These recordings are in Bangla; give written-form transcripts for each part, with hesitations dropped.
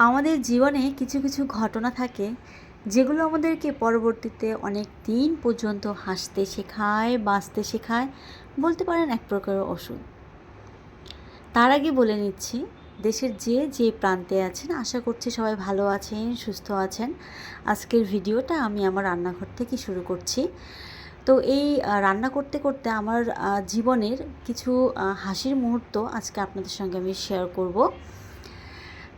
আমাদের জীবনে কিছু কিছু ঘটনা থাকে যেগুলো আমাদেরকে পরবর্তীতে অনেক দিন পর্যন্ত হাসতে শেখায়, বাঁচতে শেখায়, বলতে পারেন এক প্রকারের ওষুধ। তার আগে বলে নিচ্ছি, দেশের যে প্রান্তে আছেন আশা করছি সবাই ভালো আছেন, সুস্থ আছেন। আজকের ভিডিওটা আমি আমার রান্নাঘর থেকে শুরু করছি। তো এই রান্না করতে করতে আমার জীবনের কিছু হাসির মুহূর্ত আজকে আপনাদের সঙ্গে আমি শেয়ার করব।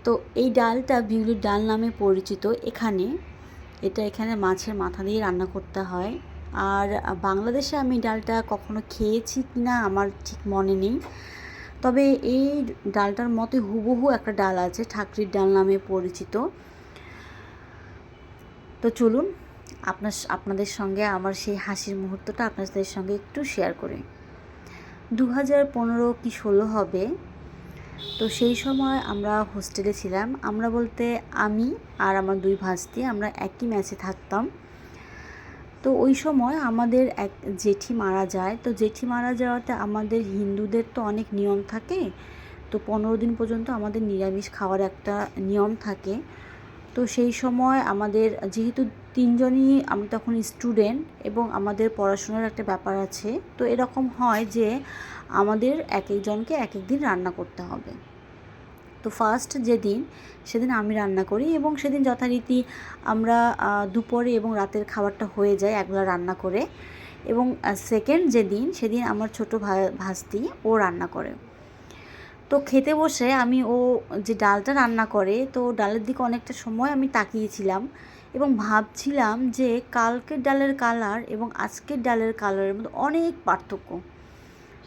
তো এই ডালটা বিউলির ডাল নামে পরিচিত। এখানে মাছের মাথা দিয়ে রান্না করতে হয়। আর বাংলাদেশে আমি ডালটা কখনো খেয়েছি কি না আমার ঠিক মনে নেই, তবে এই ডালটার মতো হুবহু একটা ডাল আছে, ঠাকরির ডাল নামে পরিচিত। তো চলুন আপনাদের সঙ্গে আমার সেই হাসির মুহূর্তটা আপনাদের সঙ্গে একটু শেয়ার করি। 2015 কি 16 হবে। তো সেই সময় আমরা হোস্টেলে ছিলাম। আমরা বলতে আমি আর আমার 2 ভাস্তি, আমরা একই ম্যাচে থাকতাম। তো ওই সময় আমাদের এক জেঠি মারা যায়। তো জেঠি মারা যাওয়াতে আমাদের হিন্দুদের তো অনেক নিয়ম থাকে। তো 15 দিন পর্যন্ত আমাদের নিরামিষ খাওয়ার একটা নিয়ম থাকে। তো সেই সময় আমাদের যেহেতু 3 জনই আমি তখন স্টুডেন্ট এবং আমাদের পড়াশোনার একটা ব্যাপার আছে, তো এরকম হয় যে আমাদের এক একজনকে এক এক দিন রান্না করতে হবে। তো ফার্স্ট সেদিন আমি রান্না করি এবং সেদিন যথারীতি আমরা দুপুরে এবং রাতের খাবারটা হয়ে যায় একবেলা রান্না করে। এবং সেকেন্ড সেদিন আমার ছোটো ভাস্তি ও রান্না করে। তো খেতে বসে ও যে ডালটা রান্না করে, তো ডালের দিকে অনেকটা সময় আমি তাকিয়েছিলাম এবং ভাবছিলাম যে কালকের ডালের কালার এবং আজকের ডালের কালারের মধ্যে অনেক পার্থক্য।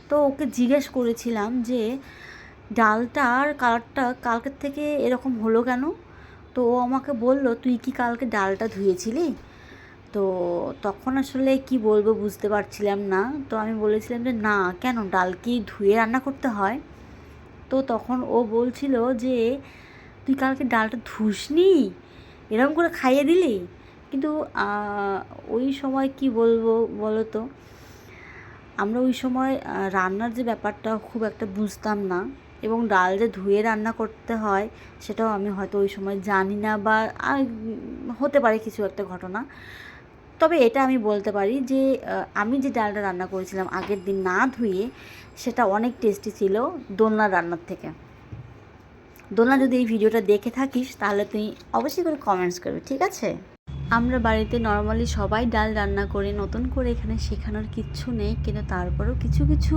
তো ওকে জিজ্ঞেস করেছিলাম যে ডালটার কালারটা কালকের থেকে এরকম হলো কেন? তো ও আমাকে বলল, তুই কি কালকে ডালটা ধুয়েছিলি? তো তখন আসলে কি বলবো বুঝতে পারছিলাম না। তো আমি বলেছিলাম যে না, কেন, ডাল কি ধুয়ে রান্না করতে হয়? তো তখন ও বলছিল যে তুই কালকে ডালটা ধুসনি, এরকম করে খাইয়ে দিলি। কিন্তু ওই সময় কি বলবো বলো তো, আমরা ওই সময় রান্নার যে ব্যাপারটা খুব একটা বুঝতাম না এবং ডাল যে ধুয়ে রান্না করতে হয় সেটাও আমি হয়তো ওই সময় জানি না, বা হতে পারে কিছু একটা ঘটনা। তবে এটা আমি বলতে পারি যে আমি যে ডালটা রান্না করেছিলাম আগের দিন না ধুয়ে, সেটা অনেক টেস্টি ছিল দোলনার রান্নার থেকে। দোলনা, যদি এই ভিডিওটা দেখে থাকিস তাহলে তুই অবশ্যই করে কমেন্টস করবি, ঠিক আছে? আমরা বাড়িতে নর্মালি সবাই ডাল রান্না করি, নতুন করে এখানে শেখানোর কিচ্ছু নেই, কিন্তু তারপরেও কিছু কিছু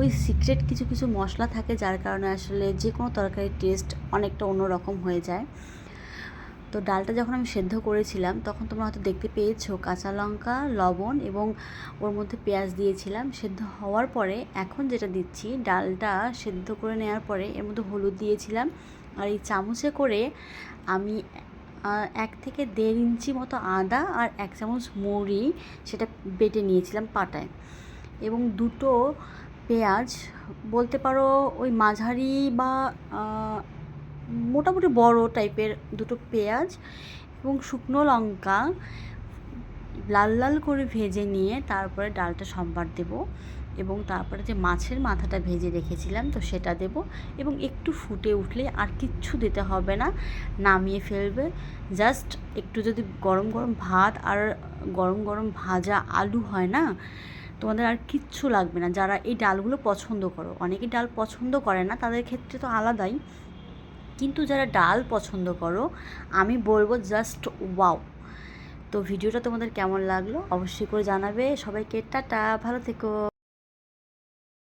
ওই সিক্রেট কিছু কিছু মশলা থাকে যার কারণে আসলে যে কোনো তরকারির টেস্ট অনেকটা অন্যরকম হয়ে যায়। তো ডালটা যখন আমি সেদ্ধ করেছিলাম তখন তোমরা হয়তো দেখতে পেয়েছো কাঁচা লঙ্কা, লবণ এবং ওর মধ্যে পেঁয়াজ দিয়েছিলাম। সেদ্ধ হওয়ার পরে এখন যেটা দিচ্ছি, ডালটা সেদ্ধ করে নেওয়ার পরে এর মধ্যে হলুদ দিয়েছিলাম। আর এই চামচে করে আমি 1 থেকে 1.5 ইঞ্চি মতো আদা আর 1 চামচ মৌরি সেটা বেটে নিয়েছিলাম পাটায়। এবং 2টো পেঁয়াজ, বলতে পারো ওই মাঝারি বা মোটামুটি বড় টাইপের 2টো পেঁয়াজ এবং শুকনো লঙ্কা লাল লাল করে ভেজে নিয়ে তারপরে ডালটা সম্বার দেব এবং তারপরে যে মাছের মাথাটা ভেজে রেখেছিলাম তো সেটা দেব এবং একটু ফুটে উঠলে আর কিচ্ছু দিতে হবে না, নামিয়ে ফেলবে। জাস্ট একটু যদি গরম গরম ভাত আর গরম গরম ভাজা আলু হয় না, তোমাদের আর কিচ্ছু লাগবে না। যারা এই ডালগুলো পছন্দ করো, অনেকে ডাল পছন্দ করে না, তাদের ক্ষেত্রে তো আলাদাই, কিন্তু যারা ডাল পছন্দ করো আমি বলবো জাস্ট ওয়াও। তো ভিডিওটা তোমাদের কেমন লাগলো অবশ্যই করে জানাবে। সবাইকে টাটা, ভালো থেকো।